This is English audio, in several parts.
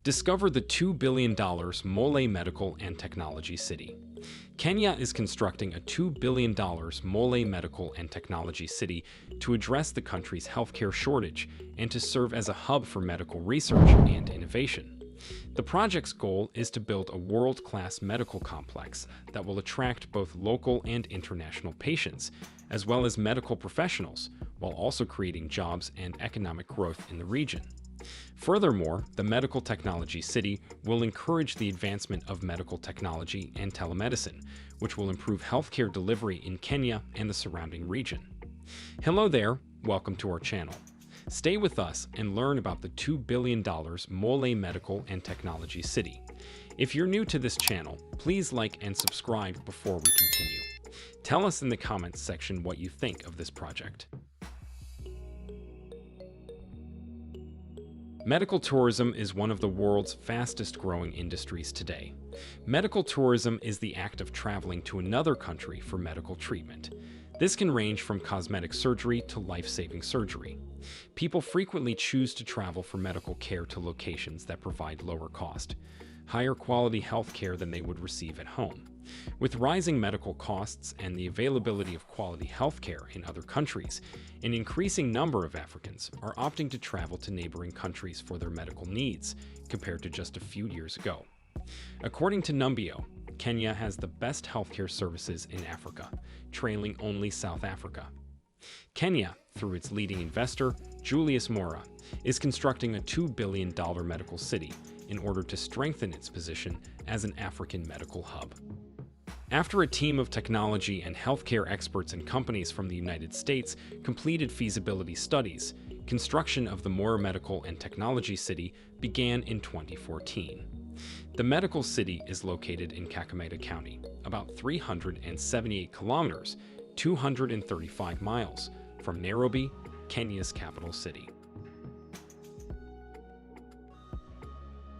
Discover the $2 billion Mwale Medical and Technology City. Kenya is constructing a $2 billion Mwale Medical and Technology City to address the country's healthcare shortage and to serve as a hub for medical research and innovation. The project's goal is to build a world-class medical complex that will attract both local and international patients, as well as medical professionals, while also creating jobs and economic growth in the region. Furthermore, the Medical Technology City will encourage the advancement of medical technology and telemedicine, which will improve healthcare delivery in Kenya and the surrounding region. Hello there, welcome to our channel. Stay with us and learn about the $2 billion Mwale Medical and Technology City. If you're new to this channel, please like and subscribe before we continue. Tell us in the comments section what you think of this project. Medical tourism is one of the world's fastest growing industries today. Medical tourism is the act of traveling to another country for medical treatment. This can range from cosmetic surgery to life-saving surgery. People frequently choose to travel for medical care to locations that provide lower cost, higher quality health care than they would receive at home. With rising medical costs and the availability of quality health care in other countries, an increasing number of Africans are opting to travel to neighboring countries for their medical needs, compared to just a few years ago. According to Numbeo, Kenya has the best healthcare services in Africa, trailing only South Africa. Kenya, through its leading investor, Julius Mora, is constructing a $2 billion medical city in order to strengthen its position as an African medical hub. After a team of technology and healthcare experts and companies from the United States completed feasibility studies, construction of the Mwale Medical and Technology City began in 2014. The medical city is located in Kakamega County, about 378 kilometers, 235 miles, from Nairobi, Kenya's capital city.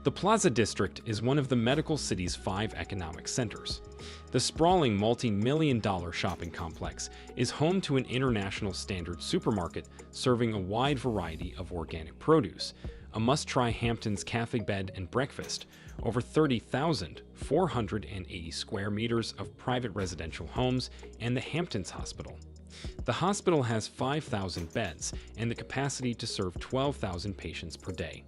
The Plaza District is one of the medical city's 5 economic centers. The sprawling multi-million-dollar shopping complex is home to an international standard supermarket serving a wide variety of organic produce, a must-try Hamptons Cafe bed and breakfast, over 30,480 square meters of private residential homes, and the Hamptons Hospital. The hospital has 5,000 beds and the capacity to serve 12,000 patients per day.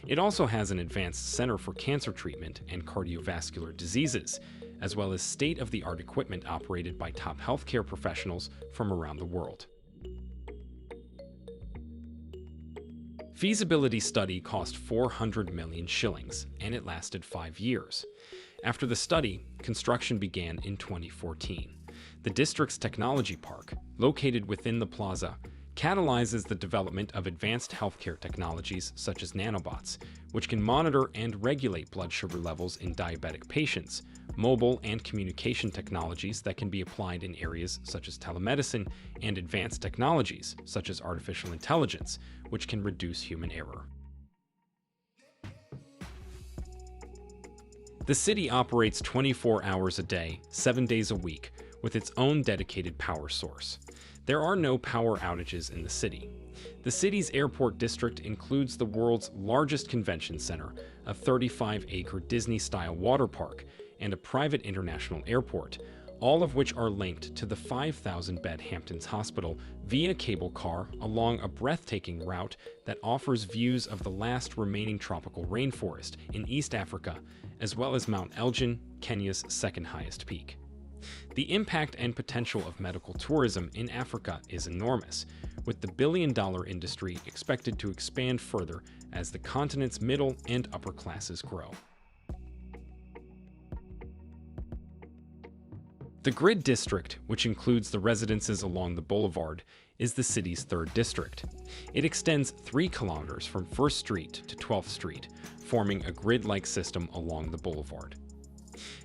It also has an advanced center for cancer treatment and cardiovascular diseases, as well as state-of-the-art equipment operated by top healthcare professionals from around the world. Feasibility study cost 400 million shillings, and it lasted 5 years. After the study, construction began in 2014. The district's technology park, located within the plaza, catalyzes the development of advanced healthcare technologies such as nanobots, which can monitor and regulate blood sugar levels in diabetic patients, mobile and communication technologies that can be applied in areas such as telemedicine, and advanced technologies such as artificial intelligence, which can reduce human error. The city operates 24 hours a day, 7 days a week, with its own dedicated power source. There are no power outages in the city. The city's airport district includes the world's largest convention center, a 35-acre Disney-style water park, and a private international airport, all of which are linked to the 5,000-bed Hamptons Hospital via cable car along a breathtaking route that offers views of the last remaining tropical rainforest in East Africa, as well as Mount Elgin, Kenya's second highest peak. The impact and potential of medical tourism in Africa is enormous, with the billion-dollar industry expected to expand further as the continent's middle and upper classes grow. The Grid District, which includes the residences along the boulevard, is the city's 3rd district. It extends 3 kilometers from 1st Street to 12th Street, forming a grid-like system along the boulevard.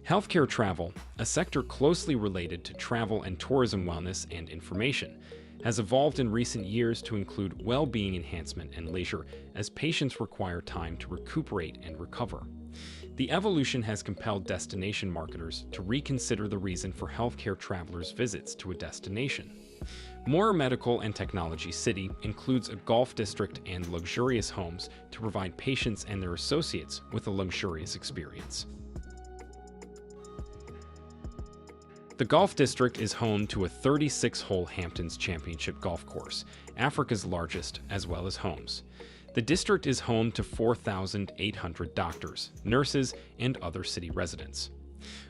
Healthcare travel, a sector closely related to travel and tourism wellness and information, has evolved in recent years to include well-being enhancement and leisure as patients require time to recuperate and recover. The evolution has compelled destination marketers to reconsider the reason for healthcare travelers' visits to a destination. Mwale Medical and Technology City includes a golf district and luxurious homes to provide patients and their associates with a luxurious experience. The golf district is home to a 36-hole Hamptons Championship golf course, Africa's largest, as well as homes. The district is home to 4,800 doctors, nurses, and other city residents.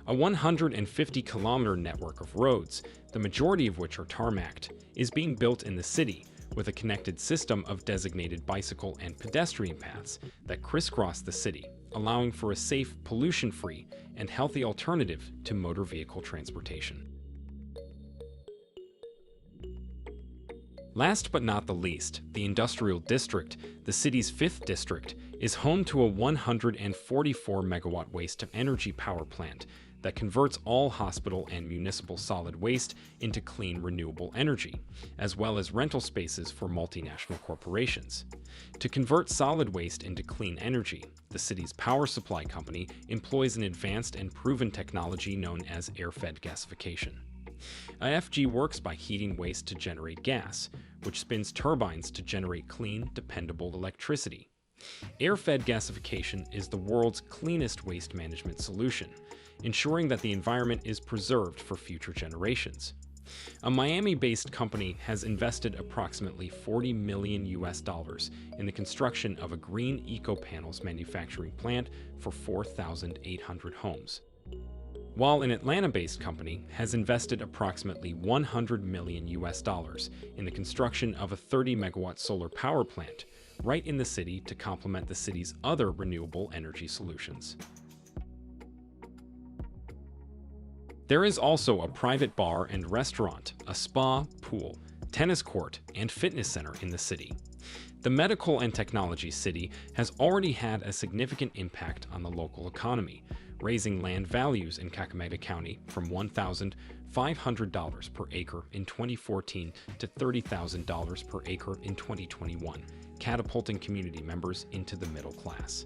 A 150-kilometer network of roads, the majority of which are tarmacked, is being built in the city with a connected system of designated bicycle and pedestrian paths that crisscross the city, allowing for a safe, pollution-free, and healthy alternative to motor vehicle transportation. Last but not the least, the Industrial District, the city's fifth district, is home to a 144-megawatt waste-to-energy power plant that converts all hospital and municipal solid waste into clean, renewable energy, as well as rental spaces for multinational corporations. To convert solid waste into clean energy, the city's power supply company employs an advanced and proven technology known as air-fed gasification. IFG works by heating waste to generate gas, which spins turbines to generate clean, dependable electricity. Air-fed gasification is the world's cleanest waste management solution, ensuring that the environment is preserved for future generations. A Miami-based company has invested approximately $40 million in the construction of a green eco-panels manufacturing plant for 4,800 homes, while an Atlanta-based company has invested approximately $100 million in the construction of a 30-megawatt solar power plant right in the city to complement the city's other renewable energy solutions. There is also a private bar and restaurant, a spa, pool, tennis court, and fitness center in the city. The Medical and Technology City has already had a significant impact on the local economy, raising land values in Kakamega County from $1,500 per acre in 2014 to $30,000 per acre in 2021, catapulting community members into the middle class.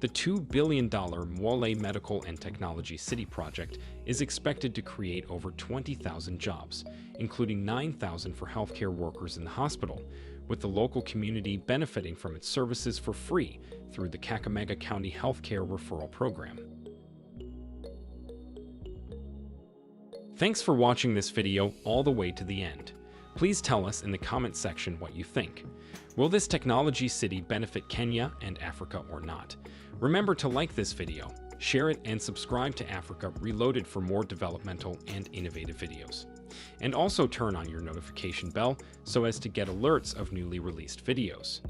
The $2 billion Mwale Medical and Technology City project is expected to create over 20,000 jobs, including 9,000 for healthcare workers in the hospital, with the local community benefiting from its services for free through the Kakamega County Healthcare Referral Program. Thanks for watching this video all the way to the end. Please tell us in the comment section what you think. Will this technology city benefit Kenya and Africa or not? Remember to like this video, share it, and subscribe to Africa Reloaded for more developmental and innovative videos. And also turn on your notification bell so as to get alerts of newly released videos.